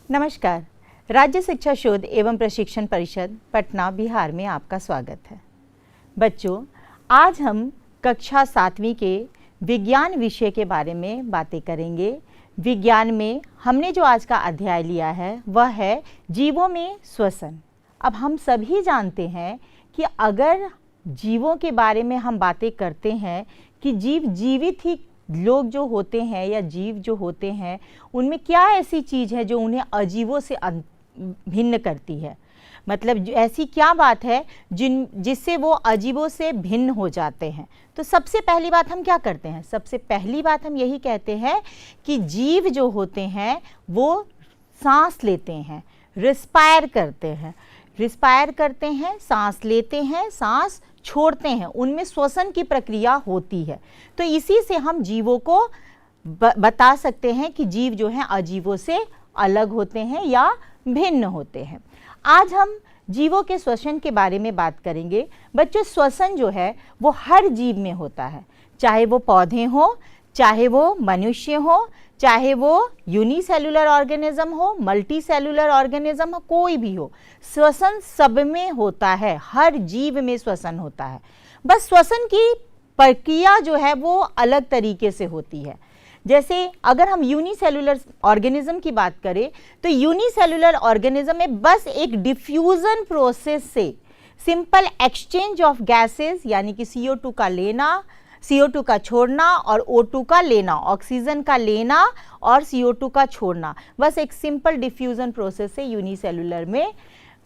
नमस्कार। राज्य शिक्षा शोध एवं प्रशिक्षण परिषद पटना बिहार में आपका स्वागत है। बच्चों, आज हम कक्षा 7वीं के विज्ञान विषय के बारे में बातें करेंगे। विज्ञान में हमने जो आज का अध्याय लिया है वह है जीवों में श्वसन। अब हम सभी जानते हैं कि अगर जीवों के बारे में हम बातें करते हैं कि जीवित ही लोग जो होते हैं या जीव जो होते हैं उनमें क्या ऐसी चीज़ है जो उन्हें अजीवों से भिन्न करती है। मतलब ऐसी क्या बात है जिससे वो अजीवों से भिन्न हो जाते हैं। तो सबसे पहली बात हम क्या करते हैं, सबसे पहली बात हम यही कहते हैं कि जीव जो होते हैं वो सांस लेते हैं, रिस्पायर करते हैं, सांस लेते हैं, सांस छोड़ते हैं, उनमें श्वसन की प्रक्रिया होती है। तो इसी से हम जीवों को बता सकते हैं कि जीव जो हैं अजीवों से अलग होते हैं या भिन्न होते हैं। आज हम जीवों के श्वसन के बारे में बात करेंगे। बच्चों, श्वसन जो है वो हर जीव में होता है, चाहे वो पौधे हों, चाहे वो मनुष्य हो, चाहे वो यूनिसेलुलर ऑर्गेनिज्म हो, मल्टी सेलुलर ऑर्गेनिज्म हो, कोई भी हो, श्वसन सब में होता है, हर जीव में श्वसन होता है। बस श्वसन की प्रक्रिया जो है वो अलग तरीके से होती है। जैसे अगर हम यूनिसेलुलर ऑर्गेनिज्म की बात करें तो यूनिसेलुलर ऑर्गेनिज्म में बस एक डिफ्यूजन प्रोसेस से सिंपल एक्सचेंज ऑफ गैसेस यानी कि CO2 का लेना, CO2 का छोड़ना और O2 का लेना, ऑक्सीजन का लेना और CO2 का छोड़ना, बस एक सिंपल डिफ्यूजन प्रोसेस से यूनिसेलुलर में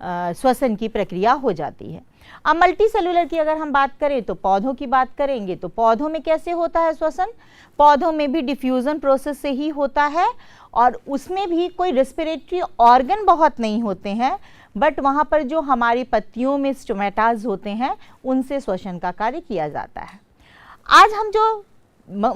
श्वसन की प्रक्रिया हो जाती है। अब मल्टी सेलुलर की अगर हम बात करें तो पौधों की बात करेंगे तो पौधों में कैसे होता है श्वसन। पौधों में भी डिफ्यूजन प्रोसेस से ही होता है और उसमें भी कोई रेस्पिरेटरी ऑर्गन बहुत नहीं होते हैं, बट वहाँ पर जो हमारी पत्तियों में स्टोमेटाज होते हैं उनसे श्वसन का कार्य किया जाता है। आज हम जो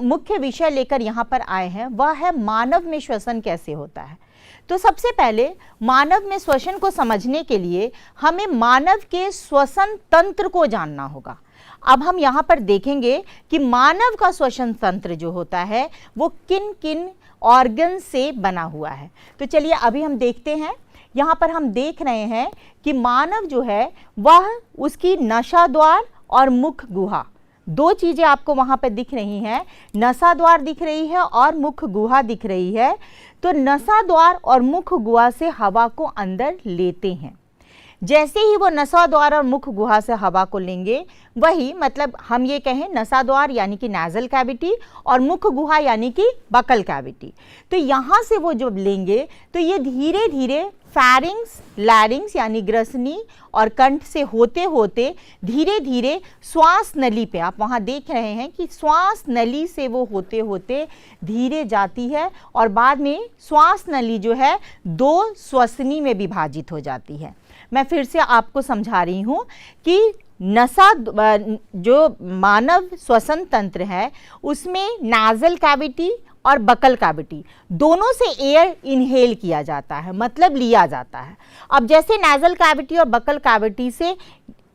मुख्य विषय लेकर यहाँ पर आए हैं वह है मानव में श्वसन कैसे होता है। तो सबसे पहले मानव में श्वसन को समझने के लिए हमें मानव के श्वसन तंत्र को जानना होगा। अब हम यहाँ पर देखेंगे कि मानव का श्वसन तंत्र जो होता है वो किन किन ऑर्गन से बना हुआ है। तो चलिए अभी हम देखते हैं। यहाँ पर हम देख रहे हैं कि मानव जो है वह उसकी नसाद्वार और मुख गुहा, दो चीज़ें आपको वहाँ पर दिख रही हैं, नसाद्वार दिख रही है और मुख गुहा दिख रही है। तो नसाद्वार और मुख गुहा से हवा को अंदर लेते हैं। जैसे ही वो नसाद्वार और मुख गुहा से हवा को लेंगे, वही मतलब हम ये कहें नसाद्वार यानी कि नाजल कैविटी और मुख गुहा यानी कि बकल कैविटी, तो यहाँ से वो जब लेंगे तो ये धीरे धीरे फैरिंग्स, लैरिंग्स यानी ग्रसनी और कंठ से होते होते धीरे धीरे श्वास नली पे, आप वहाँ देख रहे हैं कि श्वास नली से वो होते होते धीरे जाती है और बाद में श्वास नली जो है दो श्वसनी में विभाजित हो जाती है। मैं फिर से आपको समझा रही हूँ कि जो मानव श्वसन तंत्र है उसमें नाजल कैविटी और बकल कैविटी दोनों से एयर इनहेल किया जाता है, मतलब लिया जाता है। अब जैसे नाजल कैविटी और बकल कैविटी से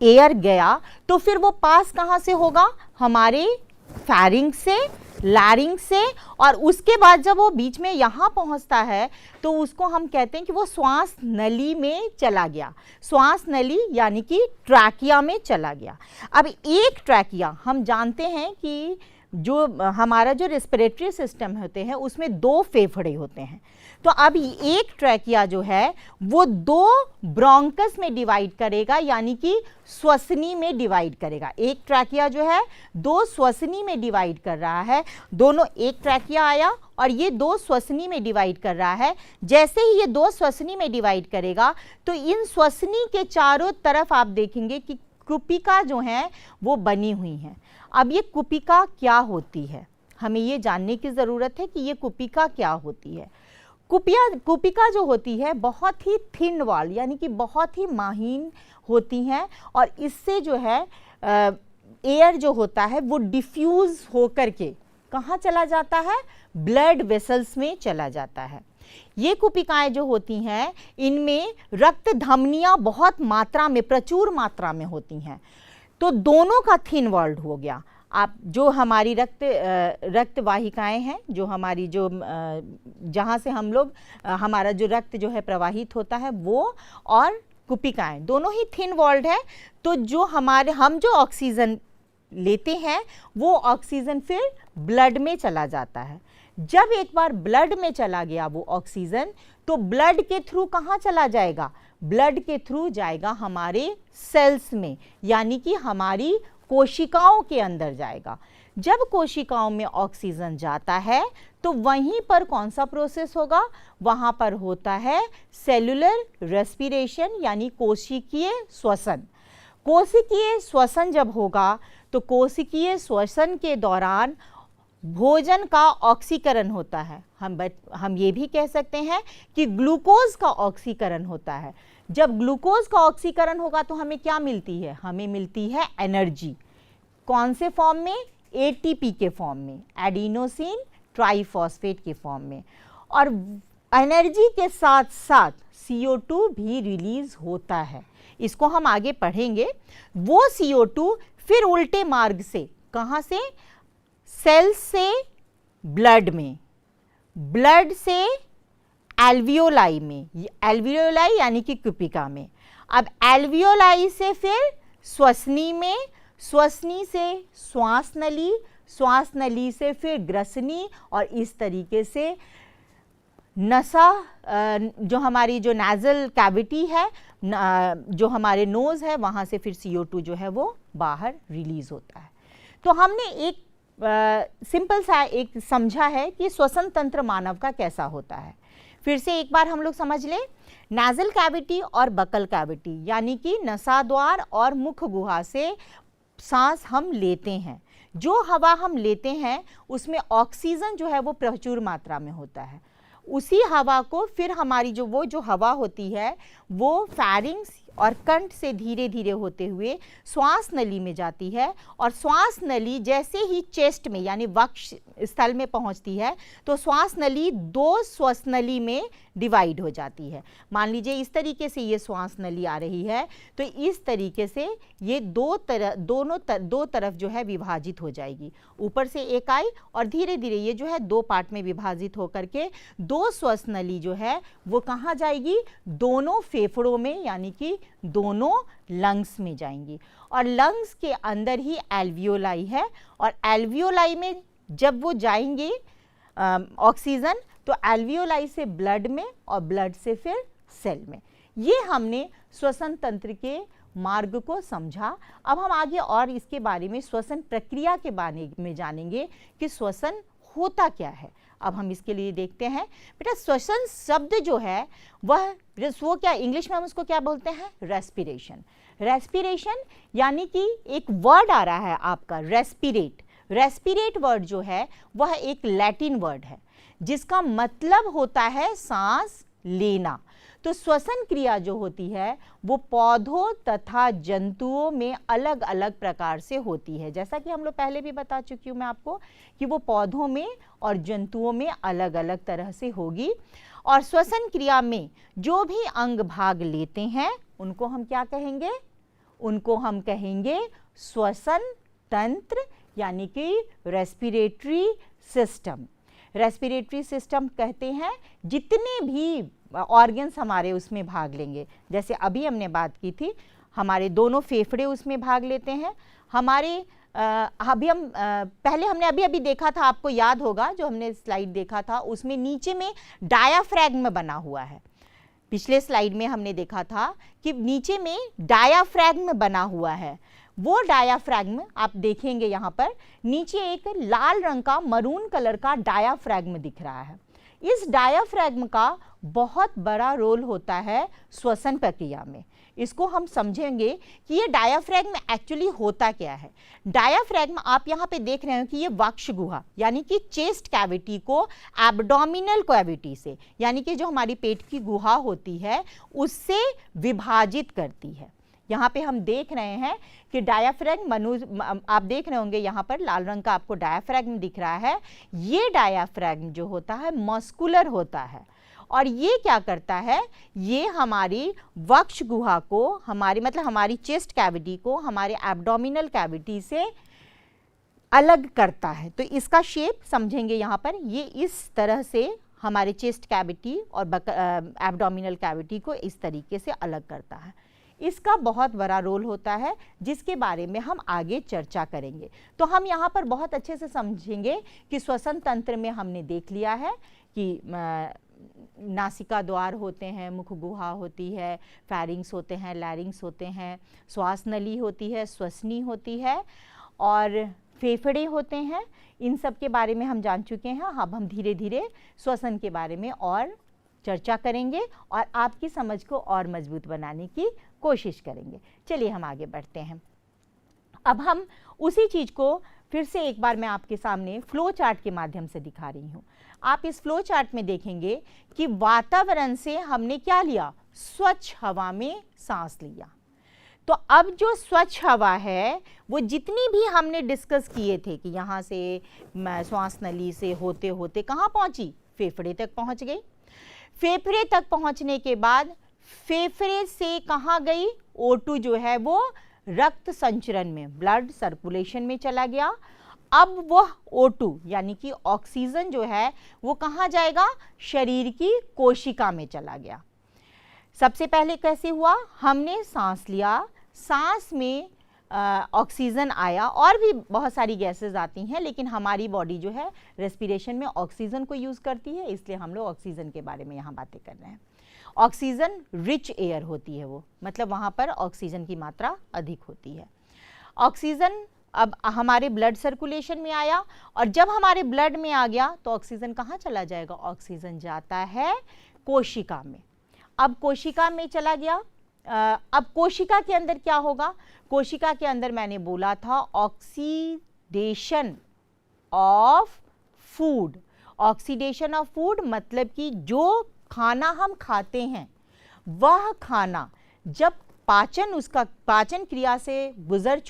एयर गया तो फिर वो पास कहाँ से होगा, हमारे फैरिंग से, लैरिंग से, और उसके बाद जब वो बीच में यहाँ पहुँचता है तो उसको हम कहते हैं कि वो श्वास नली में चला गया। श्वास नली यानी कि ट्रैकिया में चला गया। अब एक ट्रैकिया, हम जानते हैं कि जो हमारा जो रेस्पिरेटरी सिस्टम होते हैं उसमें दो फेफड़े होते हैं। तो अब एक ट्रैकिया जो है वो दो ब्रोंकस में डिवाइड करेगा यानी कि श्वसनी में डिवाइड करेगा। एक ट्रैकिया जो है दो श्वसनी में डिवाइड कर रहा है, दोनों एक ट्रैकिया आया और ये दो श्वसनी में डिवाइड कर रहा है। जैसे ही ये दो श्वसनी में डिवाइड करेगा तो इन श्वसनी के चारों तरफ आप देखेंगे कि कुपिका जो है वो बनी हुई हैं। अब ये कुपिका क्या होती है, हमें ये जानने की ज़रूरत है कि ये कुपिका क्या होती है। कुपिका जो होती है बहुत ही थिन वॉल यानी कि बहुत ही महीन होती हैं और इससे जो है एयर जो होता है वो डिफ्यूज़ होकर के कहाँ चला जाता है, ब्लड वेसल्स में चला जाता है। ये कुपिकाएं जो होती हैं इनमें रक्त धमनियाँ बहुत मात्रा में, प्रचुर मात्रा में होती हैं। तो दोनों का थिन वॉल्ड हो गया। आप जो हमारी रक्त वाहिकाएं हैं, जो हमारी जो जहाँ से हम लोग हमारा जो रक्त जो है प्रवाहित होता है वो, और कुपिकाएं दोनों ही थिन वॉल्ड है। तो जो हम जो ऑक्सीजन लेते हैं वो ऑक्सीजन फिर ब्लड में चला जाता है। जब एक बार ब्लड में चला गया वो ऑक्सीजन, तो ब्लड के थ्रू कहाँ चला जाएगा? ब्लड के थ्रू जाएगा हमारे सेल्स में, यानी कि हमारी कोशिकाओं के अंदर जाएगा। जब कोशिकाओं में ऑक्सीजन जाता है तो वहीं पर कौन सा प्रोसेस होगा? वहाँ पर होता है सेलुलर रेस्पिरेशन, यानी कोशिकीय श्वसन। कोशिकीय श्वसन जब होगा तो कोशिकीय श्वसन के दौरान भोजन का ऑक्सीकरण होता है। हम ये भी कह सकते हैं कि ग्लूकोज का ऑक्सीकरण होता है। जब ग्लूकोज का ऑक्सीकरण होगा तो हमें क्या मिलती है? हमें मिलती है एनर्जी। कौन से फॉर्म में? एटीपी के फॉर्म में, एडिनोसिन ट्राइफॉस्फेट के फॉर्म में। और एनर्जी के साथ साथ CO2 भी रिलीज होता है। इसको हम आगे पढ़ेंगे। वो CO2 फिर उल्टे मार्ग से, कहाँ से? सेल्स से ब्लड में, ब्लड से एल्वियोलाई में, एल्वियोलाई यानी कि कुपिका में। अब एल्वियोलाई से फिर श्वसनी में, श्वसनी से श्वास नली, श्वास नली से फिर ग्रसनी, और इस तरीके से नसा, जो हमारी जो नेजल कैविटी है, जो हमारे नोज़ है, वहाँ से फिर CO2 जो है वो बाहर रिलीज होता है। तो हमने एक सिंपल सा एक समझा है कि श्वसन तंत्र मानव का कैसा होता है। फिर से एक बार हम लोग समझ लें। नेजल कैविटी और बकल कैविटी, यानी कि नसाद्वार और मुख गुहा से सांस हम लेते हैं। जो हवा हम लेते हैं उसमें ऑक्सीजन जो है वो प्रचुर मात्रा में होता है। उसी हवा को फिर हमारी जो हवा होती है वो फैरिंग्स और कंठ से धीरे धीरे होते हुए श्वास नली में जाती है, और श्वास नली जैसे ही चेस्ट में यानी वक्ष स्थल में पहुंचती है तो श्वास नली 2 श्वसनली में डिवाइड हो जाती है। मान लीजिए इस तरीके से ये श्वास नली आ रही है, तो इस तरीके से ये दो तरफ जो है विभाजित हो जाएगी। ऊपर से एक आई और धीरे धीरे ये जो है 2 पार्ट में विभाजित होकर के 2 श्वसनली जो है वो कहाँ जाएगी? दोनों फेफड़ों में, यानी कि दोनों लंग्स में जाएंगी। और लंग्स के अंदर ही एल्वियोलाई है, और एल्वियोलाई में जब वो जाएंगे ऑक्सीजन, तो एल्वियोलाई से ब्लड में और ब्लड से फिर सेल में। ये हमने श्वसन तंत्र के मार्ग को समझा। अब हम आगे और इसके बारे में श्वसन प्रक्रिया के बारे में जानेंगे कि श्वसन होता क्या है। अब हम इसके लिए देखते हैं। बेटा श्वसन शब्द जो है वो क्या, इंग्लिश में हम उसको क्या बोलते हैं? रेस्पिरेशन। रेस्पिरेशन यानी कि एक वर्ड आ रहा है आपका रेस्पिरेट। रेस्पिरेट वर्ड जो है वह एक लैटिन वर्ड है जिसका मतलब होता है सांस लेना। तो श्वसन क्रिया जो होती है वो पौधों तथा जंतुओं में अलग अलग प्रकार से होती है। जैसा कि हम लोग पहले भी बता चुकी हूँ मैं आपको कि वो पौधों में और जंतुओं में अलग अलग तरह से होगी। और श्वसन क्रिया में जो भी अंग भाग लेते हैं उनको हम क्या कहेंगे? उनको हम कहेंगे श्वसन तंत्र, यानी कि रेस्पिरेटरी सिस्टम। रेस्पिरेटरी सिस्टम कहते हैं जितने भी ऑर्गन्स हमारे उसमें भाग लेंगे। जैसे अभी हमने बात की थी, हमारे दोनों फेफड़े उसमें भाग लेते हैं। हमारे पहले हमने अभी देखा था, आपको याद होगा जो हमने स्लाइड देखा था उसमें नीचे में डायाफ्रैगम बना हुआ है। पिछले स्लाइड में हमने देखा था कि नीचे में डायाफ्रैगम बना हुआ है। वो डायाफ्रैगम आप देखेंगे यहाँ पर नीचे एक लाल रंग का मरून कलर का डायाफ्रैगम दिख रहा है। इस डायाफ्रैगम का बहुत बड़ा रोल होता है श्वसन प्रक्रिया में। इसको हम समझेंगे कि ये डायाफ्रैगम एक्चुअली होता क्या है। डायाफ्रैगम आप यहाँ पे देख रहे हो कि ये वक्ष गुहा यानी कि चेस्ट कैविटी को एब्डोमिनल कैविटी से, यानी कि जो हमारी पेट की गुहा होती है उससे विभाजित करती है। यहाँ पे हम देख रहे हैं कि डायाफ्रैगम आप देख रहे होंगे यहाँ पर लाल रंग का आपको डायाफ्रैगम दिख रहा है। ये डायाफ्रैगम जो होता है मस्कुलर होता है और ये क्या करता है, ये हमारी वक्ष गुहा को, हमारी चेस्ट कैविटी को हमारे एब्डोमिनल कैविटी से अलग करता है। तो इसका शेप समझेंगे यहाँ पर, ये इस तरह से हमारे चेस्ट कैविटी और एब्डोमिनल कैविटी को इस तरीके से अलग करता है। इसका बहुत बड़ा रोल होता है जिसके बारे में हम आगे चर्चा करेंगे। तो हम यहाँ पर बहुत अच्छे से समझेंगे कि श्वसन तंत्र में हमने देख लिया है कि नासिका द्वार होते हैं, मुख गुहा होती है, फैरिंग्स होते हैं, लैरिंग्स होते हैं, श्वास नली होती है, श्वसनी होती है और फेफड़े होते हैं। इन सब के बारे में हम जान चुके हैं। अब हम धीरे धीरे श्वसन के बारे में और चर्चा करेंगे और आपकी समझ को और मजबूत बनाने की कोशिश करेंगे। चलिए हम आगे बढ़ते हैं। अब हम उसी चीज़ को फिर से एक बार मैं आपके सामने फ्लो चार्ट के माध्यम से दिखा रही हूँ। आप इस फ्लो चार्ट में देखेंगे कि वातावरण से हमने क्या लिया, स्वच्छ हवा में सांस लिया। तो अब जो स्वच्छ हवा है वो जितनी भी हमने डिस्कस किए थे कि यहाँ से श्वास नली से होते होते कहाँ पहुँची, फेफड़े तक पहुँच गई। फेफड़े तक पहुँचने के बाद फेफड़े से कहाँ गई, O2 जो है वो रक्त संचरण में, ब्लड सर्कुलेशन में चला गया। अब वह O2 यानी कि ऑक्सीजन जो है वो कहाँ जाएगा, शरीर की कोशिका में चला गया। सबसे पहले कैसे हुआ, हमने सांस लिया, सांस में ऑक्सीजन आया, और भी बहुत सारी गैसेस आती हैं लेकिन हमारी बॉडी जो है रेस्पिरेशन में ऑक्सीजन को यूज़ करती है, इसलिए हम लोग ऑक्सीजन के बारे में यहाँ बातें कर रहे हैं। ऑक्सीजन रिच एयर होती है वो, मतलब वहाँ पर ऑक्सीजन की मात्रा अधिक होती है। ऑक्सीजन अब हमारे ब्लड सर्कुलेशन में आया और जब हमारे ब्लड में आ गया तो ऑक्सीजन कहाँ चला जाएगा, ऑक्सीजन जाता है कोशिका में। अब कोशिका में चला गया। अब कोशिका के अंदर क्या होगा, कोशिका के अंदर मैंने बोला था oxidation of food. Oxidation of food मतलब कि जो खाना हम खाते हैं वह खाना जब उसका पाचन क्रिया से गुजर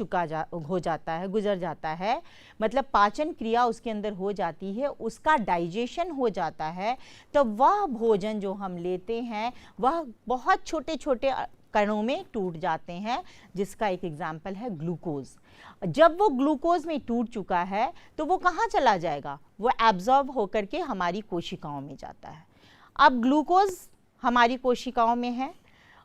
जाता है, मतलब पाचन क्रिया उसके अंदर हो जाती है, उसका डाइजेशन हो जाता है, तो वह भोजन जो हम लेते हैं वह बहुत छोटे छोटे कणों में टूट जाते हैं, जिसका एक एग्जाम्पल है ग्लूकोज। जब वो ग्लूकोज में टूट चुका है तो वो कहाँ चला जाएगा, वो एब्जॉर्ब होकर के हमारी कोशिकाओं में जाता है। अब ग्लूकोज हमारी कोशिकाओं में है,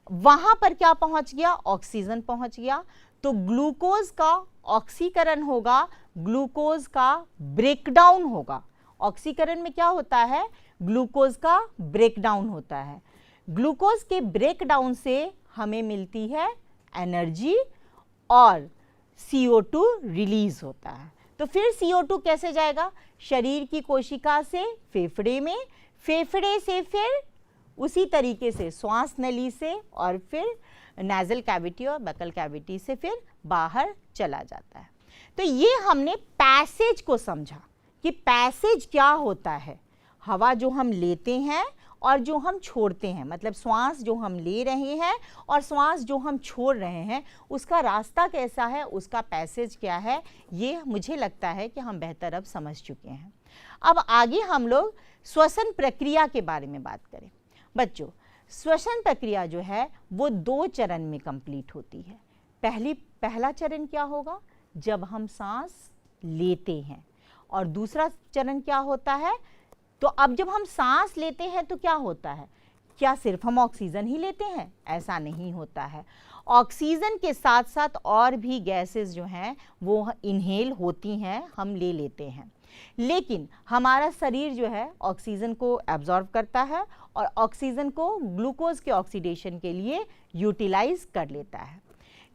वहाँ पर क्या पहुँच गया, ऑक्सीजन पहुँच गया। तो ग्लूकोज का ऑक्सीकरण होगा, ग्लूकोज का ब्रेकडाउन होगा। ऑक्सीकरण में क्या होता है, ग्लूकोज का ब्रेकडाउन होता है। ग्लूकोज के ब्रेकडाउन से हमें मिलती है एनर्जी और CO2 रिलीज होता है। तो फिर CO2 कैसे जाएगा, शरीर की कोशिका से फेफड़े में, फेफड़े से फिर उसी तरीके से श्वास नली से और फिर नेजल कैविटी और बकल कैविटी से फिर बाहर चला जाता है। तो ये हमने पैसेज को समझा कि पैसेज क्या होता है, हवा जो हम लेते हैं और जो हम छोड़ते हैं, मतलब श्वास जो हम ले रहे हैं और श्वास जो हम छोड़ रहे हैं उसका रास्ता कैसा है, उसका पैसेज क्या है, ये मुझे लगता है कि हम बेहतर अब समझ चुके हैं। अब आगे हम लोग श्वसन प्रक्रिया के बारे में बात करें। बच्चों, श्वसन प्रक्रिया जो है वो 2 चरण में कंप्लीट होती है। पहला चरण क्या होगा, जब हम सांस लेते हैं, और दूसरा चरण क्या होता है, तो अब जब हम सांस लेते हैं तो क्या होता है, क्या सिर्फ हम ऑक्सीजन ही लेते हैं, ऐसा नहीं होता है। ऑक्सीजन के साथ साथ और भी गैसेस जो हैं वो इनहेल होती हैं, हम ले लेते हैं, लेकिन हमारा शरीर जो है ऑक्सीजन को एब्जॉर्ब करता है और ऑक्सीजन को ग्लूकोज के ऑक्सीडेशन के लिए यूटिलाइज कर लेता है।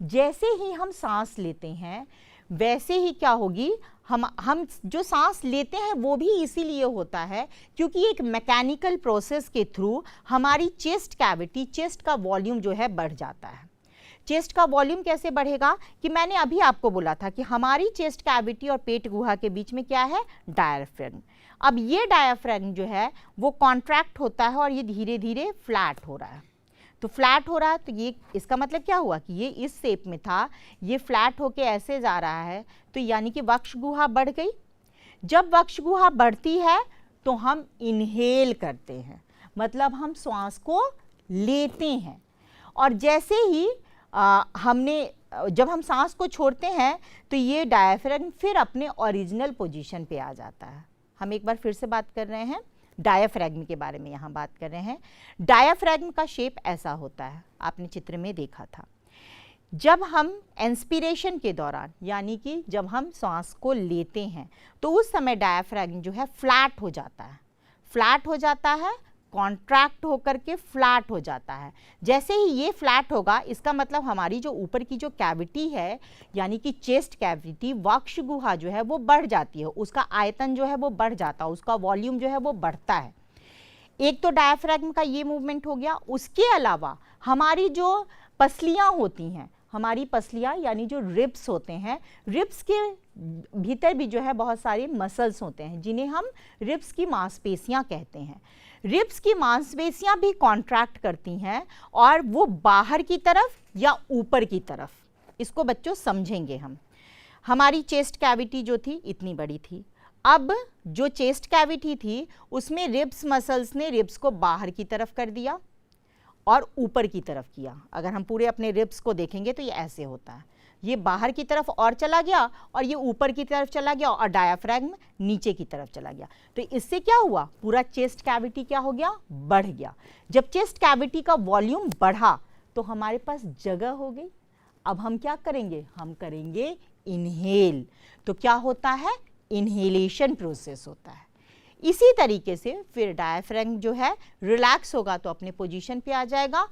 जैसे ही हम सांस लेते हैं वैसे ही क्या होगी, हम जो सांस लेते हैं वो भी इसीलिए होता है क्योंकि एक मैकेनिकल प्रोसेस के थ्रू हमारी चेस्ट कैविटी, चेस्ट का वॉल्यूम जो है बढ़ जाता है। चेस्ट का वॉल्यूम कैसे बढ़ेगा कि मैंने अभी आपको बोला था कि हमारी चेस्ट कैविटी और पेट गुहा के बीच में क्या है, डायाफ्राम। अब ये डायाफ्राम जो है वो कॉन्ट्रैक्ट होता है और ये धीरे धीरे फ्लैट हो रहा है। तो फ्लैट हो रहा है तो ये इसका मतलब क्या हुआ कि ये इस शेप में था, ये फ्लैट होके ऐसे जा रहा है, तो यानी कि वक्ष गुहा बढ़ गई। जब वक्ष गुहा बढ़ती है तो हम इनहेल करते हैं, मतलब हम श्वास को लेते हैं, और जैसे ही हमने जब हम सांस को छोड़ते हैं तो ये डायफ्रैगम फिर अपने ओरिजिनल पोजीशन पे आ जाता है। हम एक बार फिर से बात कर रहे हैं, डायाफ्रैगम के बारे में यहाँ बात कर रहे हैं। डायाफ्रैगम का शेप ऐसा होता है, आपने चित्र में देखा था। जब हम इंस्पिरेशन के दौरान, यानी कि जब हम सांस को लेते हैं, तो उस समय डायाफ्रैगम जो है फ्लैट हो जाता है, फ्लैट हो जाता है, कॉन्ट्रैक्ट होकर के फ्लैट हो जाता है। जैसे ही ये फ्लैट होगा, इसका मतलब हमारी जो ऊपर की जो कैविटी है, यानी कि चेस्ट कैविटी, वक्ष गुहा जो है वो बढ़ जाती है, उसका आयतन जो है वो बढ़ जाता है, उसका वॉल्यूम जो है वो बढ़ता है। एक तो डायफ्रैगम का ये मूवमेंट हो गया। उसके अलावा हमारी जो पसलियाँ होती हैं, हमारी पसलियाँ यानी जो रिब्स होते हैं, रिब्स के भीतर भी जो है बहुत सारे मसल्स होते हैं जिन्हें हम रिब्स की मांसपेशियाँ कहते हैं। रिब्स की मांसपेशियाँ भी कॉन्ट्रैक्ट करती हैं और वो बाहर की तरफ या ऊपर की तरफ, इसको बच्चों समझेंगे हम। हमारी चेस्ट कैविटी जो थी इतनी बड़ी थी, अब जो चेस्ट कैविटी थी उसमें रिब्स मसल्स ने रिब्स को बाहर की तरफ कर दिया और ऊपर की तरफ किया। अगर हम पूरे अपने रिब्स को देखेंगे तो ये ऐसे होता है, ये बाहर की तरफ और चला गया और ये ऊपर की तरफ चला गया और डायाफ्रैगम नीचे की तरफ चला गया। तो इससे क्या हुआ, पूरा चेस्ट कैविटी क्या हो गया, बढ़ गया। जब चेस्ट कैविटी का वॉल्यूम बढ़ा तो हमारे पास जगह हो गई। अब हम क्या करेंगे, हम करेंगे इनहेल। तो क्या होता है, इनहेलेशन प्रोसेस होता है। इसी तरीके से फिर डायफ्रैगम जो है रिलैक्स होगा तो अपने पोजीशन पे आ जाएगा।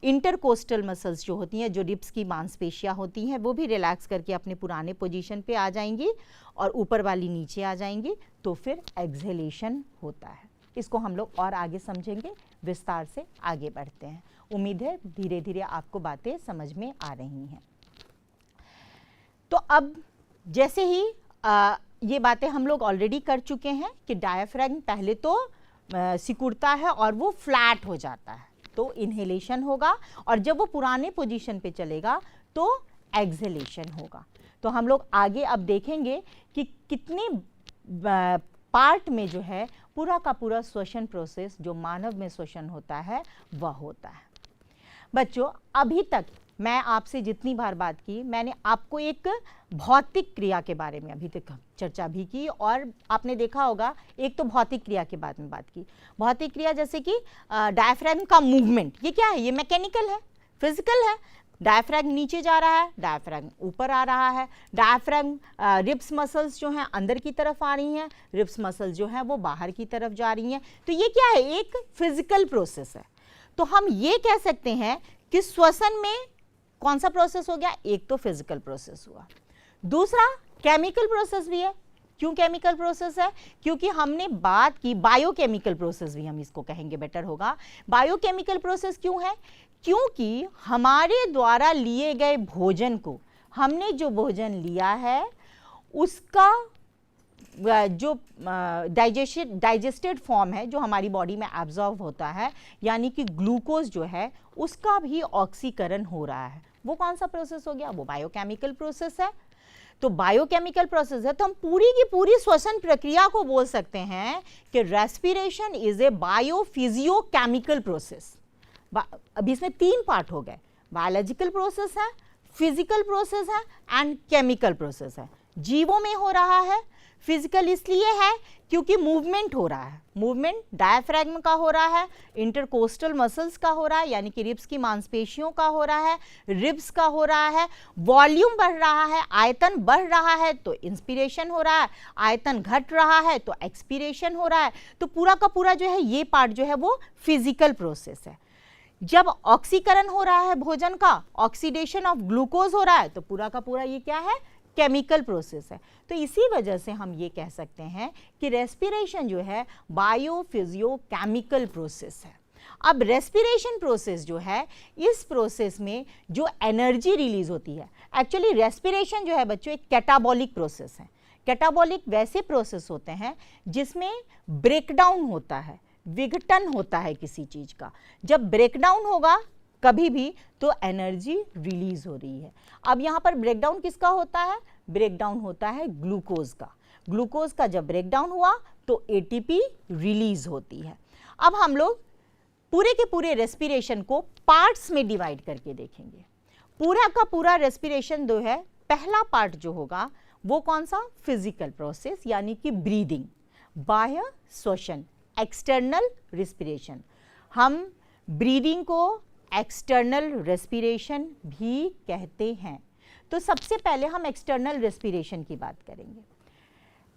इंटरकोस्टल मसल्स जो होती हैं, जो रिब्स की मांसपेशियां होती हैं, वो भी रिलैक्स करके अपने पुराने पोजीशन पे आ जाएंगी और ऊपर वाली नीचे आ जाएंगी। तो फिर एक्सहेलेशन होता है। इसको हम लोग और आगे समझेंगे, विस्तार से आगे बढ़ते हैं। उम्मीद है धीरे धीरे आपको बातें समझ में आ रही हैं। तो अब जैसे ही ये बातें हम लोग ऑलरेडी कर चुके हैं कि डायफ्रैगम पहले तो सिकुड़ता है और वो फ्लैट हो जाता है, तो इनहेलेशन होगा, और जब वो पुराने पोजीशन पे चलेगा तो एक्सहेलेशन होगा। तो हम लोग आगे अब देखेंगे कि कितने पार्ट में जो है पूरा का पूरा श्वसन प्रोसेस जो मानव में श्वसन होता है वह होता है। बच्चों, अभी तक मैं आपसे जितनी बार बात की, मैंने आपको एक भौतिक क्रिया के बारे में अभी तक चर्चा भी की, और आपने देखा होगा एक तो भौतिक क्रिया के बारे में बात की। भौतिक क्रिया जैसे कि डायफ्रैगम का मूवमेंट, ये क्या है, ये मैकेनिकल है, फिजिकल है। डायफ्रैगम नीचे जा रहा है, डायफ्रैगम ऊपर आ रहा है। डायफ्रैगम रिब्स मसल्स जो हैं अंदर की तरफ आ रही हैं, रिब्स मसल्स जो हैं वो बाहर की तरफ जा रही हैं। तो ये क्या है, एक फिजिकल प्रोसेस है। तो हम ये कह सकते हैं कि श्वसन में कौन सा प्रोसेस हो गया, एक तो फिजिकल प्रोसेस हुआ, दूसरा केमिकल प्रोसेस भी है। क्यों केमिकल प्रोसेस है, क्योंकि हमने बात की बायोकेमिकल प्रोसेस भी हम इसको कहेंगे, बेटर होगा। बायोकेमिकल प्रोसेस क्यों है, क्योंकि हमारे द्वारा लिए गए भोजन को, हमने जो भोजन लिया है उसका जो डाइजेस्टेड फॉर्म है, जो हमारी बॉडी में एब्जॉर्ब होता है, यानी कि ग्लूकोज जो है उसका भी ऑक्सीकरण हो रहा है। वो कौन सा प्रोसेस हो गया, वो बायोकेमिकल प्रोसेस है। तो बायोकेमिकल प्रोसेस है, तो हम पूरी की पूरी श्वसन प्रक्रिया को बोल सकते हैं कि रेस्पिरेशन इज ए बायोफिजियोकेमिकल प्रोसेस। अभी इसमें तीन पार्ट हो गए, बायोलॉजिकल प्रोसेस है, फिजिकल प्रोसेस है एंड केमिकल प्रोसेस है। जीवों में हो रहा है, फिजिकल इसलिए है क्योंकि मूवमेंट हो रहा है, मूवमेंट डायफ्रैगम का हो रहा है, इंटरकोस्टल मसल्स का हो रहा है, यानी कि रिब्स की मांसपेशियों का हो रहा है, रिब्स का हो रहा है, वॉल्यूम बढ़ रहा है, आयतन बढ़ रहा है तो इंस्पिरेशन हो रहा है, आयतन घट रहा है तो एक्सपीरेशन हो रहा है। तो पूरा का पूरा जो है ये पार्ट जो है वो फिजिकल प्रोसेस है। जब ऑक्सीकरण हो रहा है भोजन का, ऑक्सीडेशन ऑफ ग्लूकोज हो रहा है, तो पूरा का पूरा ये क्या है, केमिकल प्रोसेस है। तो इसी वजह से हम ये कह सकते हैं कि रेस्पिरेशन जो है बायोफिजियोकेमिकल प्रोसेस है। अब रेस्पिरेशन प्रोसेस जो है, इस प्रोसेस में जो एनर्जी रिलीज होती है, एक्चुअली रेस्पिरेशन जो है बच्चों एक कैटाबॉलिक प्रोसेस है। कैटाबॉलिक वैसे प्रोसेस होते हैं जिसमें ब्रेकडाउन होता है, विघटन होता है किसी चीज का। जब ब्रेकडाउन होगा कभी भी तो एनर्जी रिलीज हो रही है। अब यहाँ पर ब्रेकडाउन किसका होता है, ब्रेकडाउन होता है ग्लूकोज का। ग्लूकोज का जब ब्रेकडाउन हुआ तो एटीपी रिलीज होती है। अब हम लोग पूरे के पूरे रेस्पिरेशन को पार्ट्स में डिवाइड करके देखेंगे। पूरा का पूरा रेस्पिरेशन जो है, पहला पार्ट जो होगा वो कौन सा, फिजिकल प्रोसेस यानी कि ब्रीदिंग, बाह्य श्वसन, एक्सटर्नल रेस्पिरेशन। हम ब्रीदिंग को एक्सटर्नल रेस्पिरेशन भी कहते हैं। तो सबसे पहले हम एक्सटर्नल रेस्पिरेशन की बात करेंगे।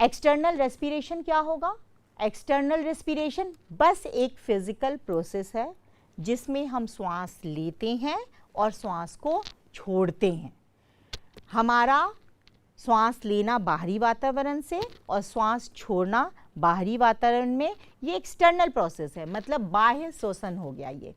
एक्सटर्नल रेस्पिरेशन क्या होगा? एक्सटर्नल रेस्पिरेशन बस एक फिजिकल प्रोसेस है जिसमें हम श्वास लेते हैं और श्वास को छोड़ते हैं। हमारा श्वास लेना बाहरी वातावरण से और श्वास छोड़ना बाहरी वातावरण में, ये एक्सटर्नल प्रोसेस है, मतलब बाह्य श्वसन हो गया ये।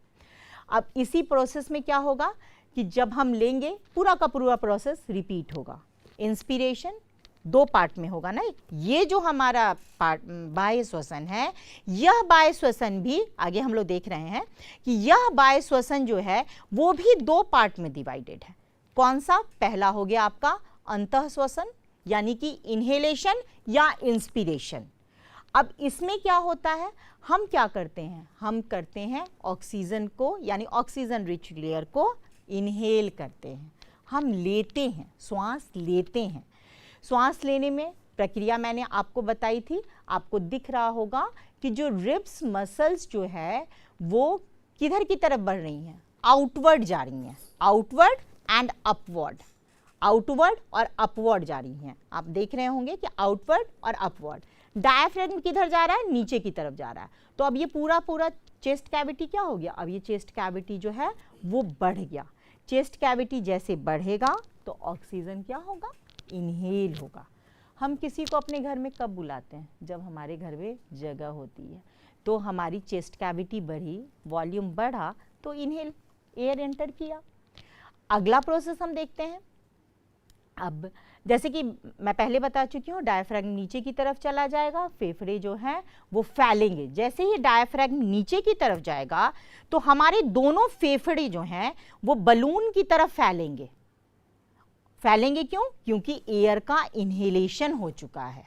अब इसी प्रोसेस में क्या होगा कि जब हम लेंगे, पूरा का पूरा प्रोसेस रिपीट होगा। इंस्पिरेशन 2 पार्ट में होगा ना, ये जो हमारा पार्ट बाह्य श्वसन है, यह बाह्य श्वसन भी आगे हम लोग देख रहे हैं कि यह बाह्य श्वसन जो है वो भी 2 पार्ट में डिवाइडेड है। कौन सा? पहला हो गया आपका अंतः श्वसन यानी कि इनहेलेशन या इंस्पिरेशन। अब इसमें क्या होता है, हम क्या करते हैं, हम करते हैं ऑक्सीजन को यानी ऑक्सीजन रिच लेयर को इनहेल करते हैं, हम लेते हैं, श्वास लेते हैं। श्वास लेने में प्रक्रिया मैंने आपको बताई थी, आपको दिख रहा होगा कि जो रिब्स मसल्स जो है वो किधर की तरफ बढ़ रही हैं, आउटवर्ड जा रही हैं, आउटवर्ड एंड अपवर्ड, आउटवर्ड और अपवर्ड जा रही हैं। आप देख रहे होंगे कि आउटवर्ड और अपवर्ड। डायफ्राम किधर जा रहा है, नीचे की तरफ जा रहा है। तो अब ये पूरा पूरा चेस्ट कैविटी क्या हो गया, अब ये चेस्ट कैविटी जो है वो बढ़ गया। चेस्ट कैविटी जैसे बढ़ेगा तो ऑक्सीजन क्या होगा, इनहेल होगा। हम किसी को अपने घर में कब बुलाते हैं, जब हमारे घर में जगह होती है। तो हमारी चेस्ट कैविटी बढ़ी, वॉल्यूम बढ़ा तो इनहेल, एयर एंटर किया। अगला प्रोसेस हम देखते हैं। अब जैसे कि मैं पहले बता चुकी हूँ, डायफ्राम नीचे की तरफ चला जाएगा, फेफड़े जो हैं वो फैलेंगे। जैसे ही डायफ्राम नीचे की तरफ जाएगा तो हमारे दोनों फेफड़े जो हैं वो बलून की तरफ फैलेंगे। फैलेंगे क्यों? क्योंकि एयर का इनहेलेशन हो चुका है।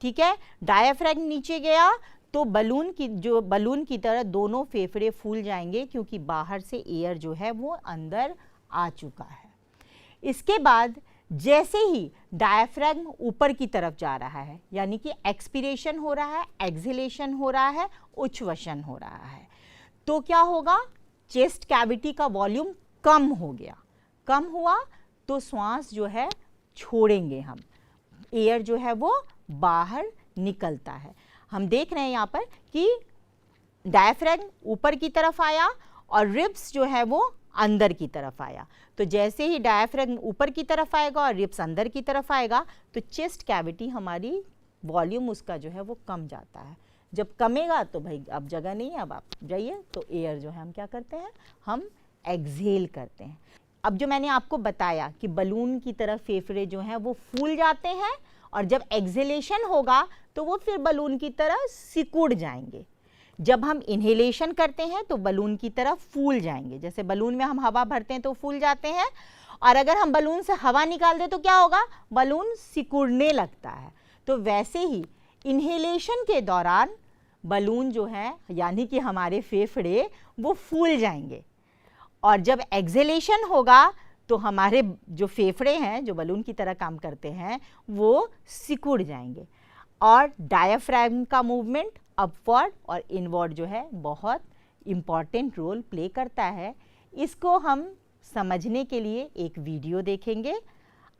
ठीक है, डायफ्राम नीचे गया तो बलून की तरह दोनों फेफड़े फूल जाएंगे क्योंकि बाहर से एयर जो है वो अंदर आ चुका है। इसके बाद जैसे ही डायफ्राम ऊपर की तरफ जा रहा है यानी कि एक्सपीरेशन हो रहा है, एक्सहेलेशन हो रहा है, उच्छ्वसन हो रहा है, तो क्या होगा, चेस्ट कैविटी का वॉल्यूम कम हो गया। कम हुआ तो श्वास जो है छोड़ेंगे हम, एयर जो है वो बाहर निकलता है। हम देख रहे हैं यहाँ पर कि डायफ्राम ऊपर की तरफ आया और रिब्स जो है वो अंदर की तरफ आया। तो जैसे ही डायफ्राम ऊपर की तरफ आएगा और रिब्स अंदर की तरफ आएगा तो चेस्ट कैविटी हमारी वॉल्यूम उसका जो है वो कम जाता है। जब कमेगा तो भाई अब जगह नहीं है, अब आप जाइए, तो एयर जो है हम क्या करते हैं, हम एक्सहेल करते हैं। अब जो मैंने आपको बताया कि बलून की तरह फेफड़े जो हैं वो फूल जाते हैं और जब एक्सहेलेशन होगा तो वो फिर बलून की तरह सिकुड़ जाएंगे। जब हम इनहेलेशन करते हैं तो बलून की तरह फूल जाएंगे। जैसे बलून में हम हवा भरते हैं तो फूल जाते हैं, और अगर हम बलून से हवा निकाल दें तो क्या होगा, बलून सिकुड़ने लगता है। तो वैसे ही इनहेलेशन के दौरान बलून जो है यानी कि हमारे फेफड़े वो फूल जाएंगे, और जब एक्सहेलेशन होगा तो हमारे जो फेफड़े हैं जो बलून की तरह काम करते हैं वो सिकुड़ जाएंगे। और डायफ्राम का मूवमेंट अपवर्ड और इनवर्ड जो है बहुत इम्पॉर्टेंट रोल प्ले करता है। इसको हम समझने के लिए एक वीडियो देखेंगे,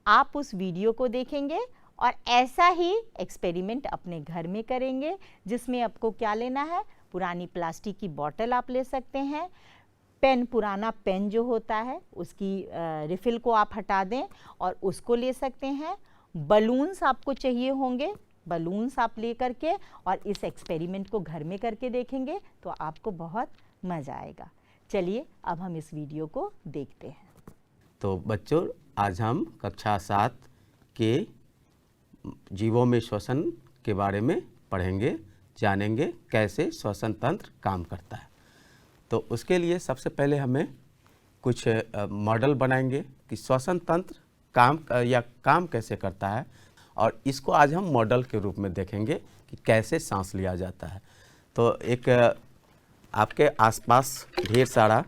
आप उस वीडियो को देखेंगे और ऐसा ही एक्सपेरिमेंट अपने घर में करेंगे, जिसमें आपको क्या लेना है, पुरानी प्लास्टिक की बोतल आप ले सकते हैं, पेन, पुराना पेन जो होता है उसकी रिफ़िल को आप हटा दें और उसको ले सकते हैं। बलून्स आपको चाहिए होंगे, बलून्स आप ले करके और इस एक्सपेरिमेंट को घर में करके देखेंगे तो आपको बहुत मज़ा आएगा। चलिए अब हम इस वीडियो को देखते हैं। तो बच्चों, आज हम कक्षा 7 के जीवों में श्वसन के बारे में पढ़ेंगे, जानेंगे कैसे श्वसन तंत्र काम करता है। तो उसके लिए सबसे पहले हमें कुछ मॉडल बनाएंगे कि श्वसन तंत्र काम कैसे करता है, और इसको आज हम मॉडल के रूप में देखेंगे कि कैसे सांस लिया जाता है। तो एक आपके आसपास ढेर सारा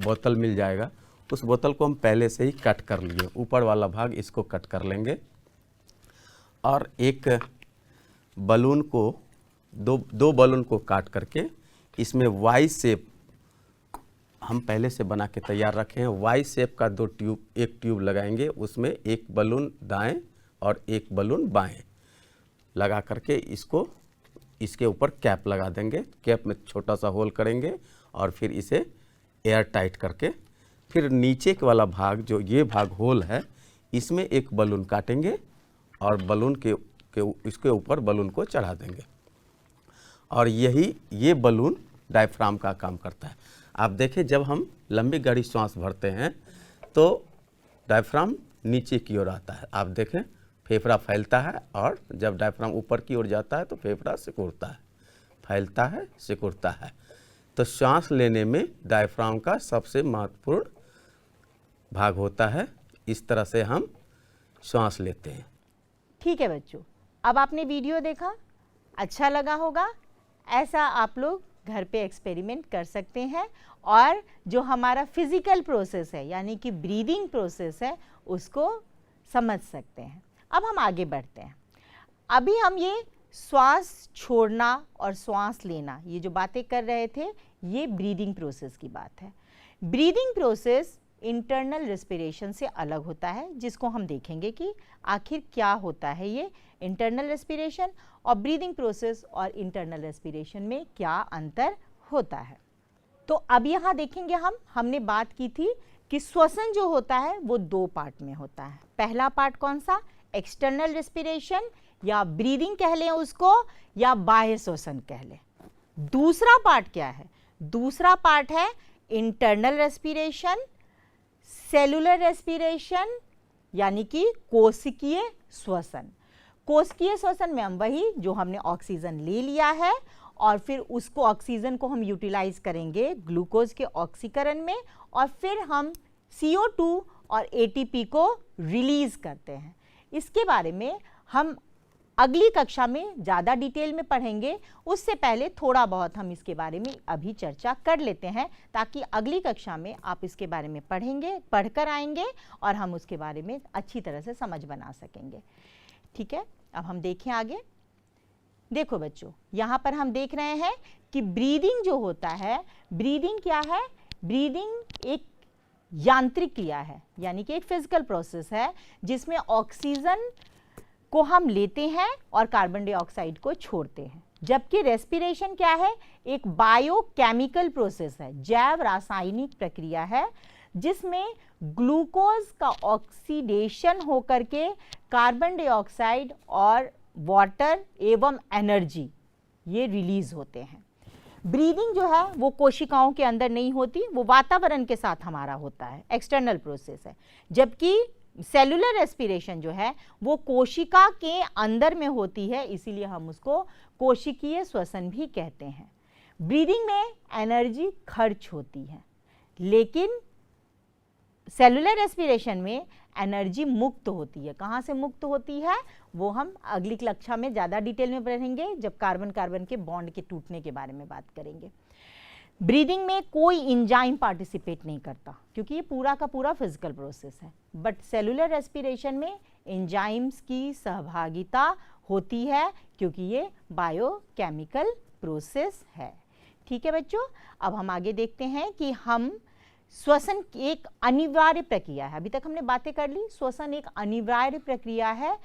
बोतल मिल जाएगा, उस बोतल को हम पहले से ही कट कर लिए, ऊपर वाला भाग इसको कट कर लेंगे और एक बलून को दो बलून को काट करके इसमें वाई शेप हम पहले से बना के तैयार रखे हैं। वाई शेप का एक ट्यूब लगाएंगे, उसमें एक बलून दाएं और एक बलून बाएं लगा करके इसको इसके ऊपर कैप लगा देंगे। कैप में छोटा सा होल करेंगे और फिर इसे एयर टाइट करके फिर नीचे के वाला भाग जो ये भाग होल है इसमें एक बलून काटेंगे और बलून के इसके ऊपर बलून को चढ़ा देंगे और ये बलून डायफ्राम का काम करता है। आप देखें जब हम लंबी गहरी सांस भरते हैं तो डायफ्राम नीचे की ओर आता है। आप देखें फेफड़ा फैलता है और जब डायफ्राम ऊपर की ओर जाता है तो फेफड़ा सिकुड़ता है, फैलता है, सिकुड़ता है। तो सांस लेने में डायफ्राम का सबसे महत्वपूर्ण भाग होता है। इस तरह से हम सांस लेते हैं। ठीक है बच्चों, अब आपने वीडियो देखा, अच्छा लगा होगा। ऐसा आप लोग घर पे एक्सपेरिमेंट कर सकते हैं और जो हमारा फिजिकल प्रोसेस है यानी कि ब्रीदिंग प्रोसेस है उसको समझ सकते हैं। अब हम आगे बढ़ते हैं। अभी हम ये श्वास छोड़ना और श्वास लेना ये जो बातें कर रहे थे ये ब्रीदिंग प्रोसेस की बात है। ब्रीदिंग प्रोसेस इंटरनल रेस्पिरेशन से अलग होता है, जिसको हम देखेंगे कि आखिर क्या होता है ये इंटरनल रेस्पिरेशन और ब्रीदिंग प्रोसेस और इंटरनल रेस्पिरेशन में क्या अंतर होता है। तो अब यहाँ देखेंगे हमने बात की थी कि श्वसन जो होता है वो दो पार्ट में होता है। पहला पार्ट कौन सा? एक्सटर्नल रेस्पिरेशन या ब्रीदिंग कह लें उसको या बाह्य श्वसन कह लें। दूसरा पार्ट क्या है? दूसरा पार्ट है इंटरनल रेस्पिरेशन, सेलुलर रेस्पिरेशन यानी कि कोशिकीय श्वसन। कोशिकीय श्वसन में हम वही जो हमने ऑक्सीजन ले लिया है और फिर उसको ऑक्सीजन को हम यूटिलाइज करेंगे ग्लूकोज के ऑक्सीकरण में और फिर हम CO2 और ATP को रिलीज करते हैं। इसके बारे में हम अगली कक्षा में ज़्यादा डिटेल में पढ़ेंगे। उससे पहले थोड़ा बहुत हम इसके बारे में अभी चर्चा कर लेते हैं ताकि अगली कक्षा में आप इसके बारे में पढ़कर आएंगे और हम उसके बारे में अच्छी तरह से समझ बना सकेंगे। ठीक है, अब हम देखें आगे। देखो बच्चों, यहाँ पर हम देख रहे हैं कि ब्रीदिंग जो होता है, ब्रीदिंग क्या है? ब्रीदिंग एक यांत्रिक क्रिया है यानी कि एक फिजिकल प्रोसेस है जिसमें ऑक्सीजन को हम लेते हैं और कार्बन डाइऑक्साइड को छोड़ते हैं। जबकि रेस्पिरेशन क्या है? एक बायोकेमिकल प्रोसेस है, जैव रासायनिक प्रक्रिया है जिसमें ग्लूकोज का ऑक्सीडेशन होकर के कार्बन डाइऑक्साइड और वाटर एवं एनर्जी ये रिलीज होते हैं। ब्रीदिंग जो है वो कोशिकाओं के अंदर नहीं होती, वो वातावरण के साथ हमारा होता है, एक्सटर्नल प्रोसेस है। जबकि सेलुलर रेस्पिरेशन जो है वो कोशिका के अंदर में होती है, इसीलिए हम उसको कोशिकीय श्वसन भी कहते हैं। ब्रीदिंग में एनर्जी खर्च होती है, लेकिन सेलुलर रेस्पिरेशन में एनर्जी मुक्त होती है। कहाँ से मुक्त होती है वो हम अगली कक्षा में ज़्यादा डिटेल में पढ़ेंगे जब कार्बन कार्बन के बॉन्ड के टूटने के बारे में बात करेंगे। ब्रीदिंग में कोई इंजाइम पार्टिसिपेट नहीं करता क्योंकि ये पूरा का पूरा फिजिकल प्रोसेस है, बट सेलुलर रेस्पिरेशन में एंजाइम्स की सहभागिता होती है क्योंकि ये बायोकेमिकल प्रोसेस है। ठीक है बच्चों, अब हम आगे देखते हैं कि हम श्वसन एक अनिवार्य प्रक्रिया है। अभी तक हमने बातें कर ली, श्वसन एक अनिवार्य प्रक्रिया है,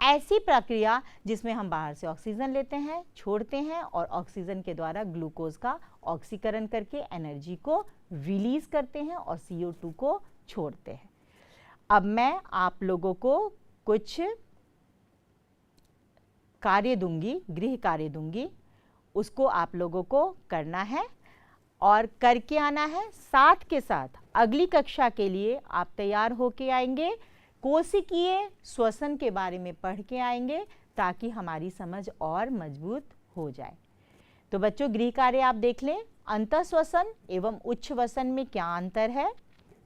ऐसी प्रक्रिया जिसमें हम बाहर से ऑक्सीजन लेते हैं, छोड़ते हैं और ऑक्सीजन के द्वारा ग्लूकोज का ऑक्सीकरण करके एनर्जी को रिलीज करते हैं और CO2 को छोड़ते हैं। अब मैं आप लोगों को कुछ कार्य दूंगी, गृह कार्य दूंगी, उसको आप लोगों को करना है और करके आना है। साथ के साथ अगली कक्षा के लिए आप तैयार होके आएंगे, कोशिकीय श्वसन के बारे में पढ़ के आएंगे ताकि हमारी समझ और मजबूत हो जाए। तो बच्चों, गृह कार्य आप देख लें, अंतःश्वसन एवं उच्छ्वसन में क्या अंतर है।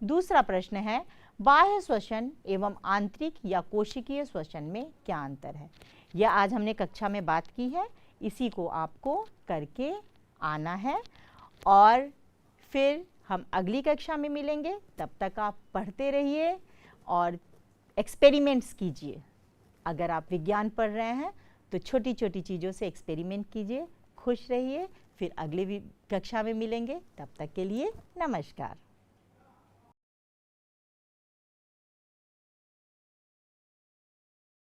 दूसरा प्रश्न है बाह्य श्वसन एवं आंतरिक या कोशिकीय श्वसन में क्या अंतर है। यह आज हमने कक्षा में बात की है, इसी को आपको करके आना है और फिर हम अगली कक्षा में मिलेंगे। तब तक आप पढ़ते रहिए और एक्सपेरिमेंट्स कीजिए। अगर आप विज्ञान पढ़ रहे हैं तो छोटी छोटी चीज़ों से एक्सपेरिमेंट कीजिए। खुश रहिए। फिर अगली कक्षा में मिलेंगे। तब तक के लिए नमस्कार।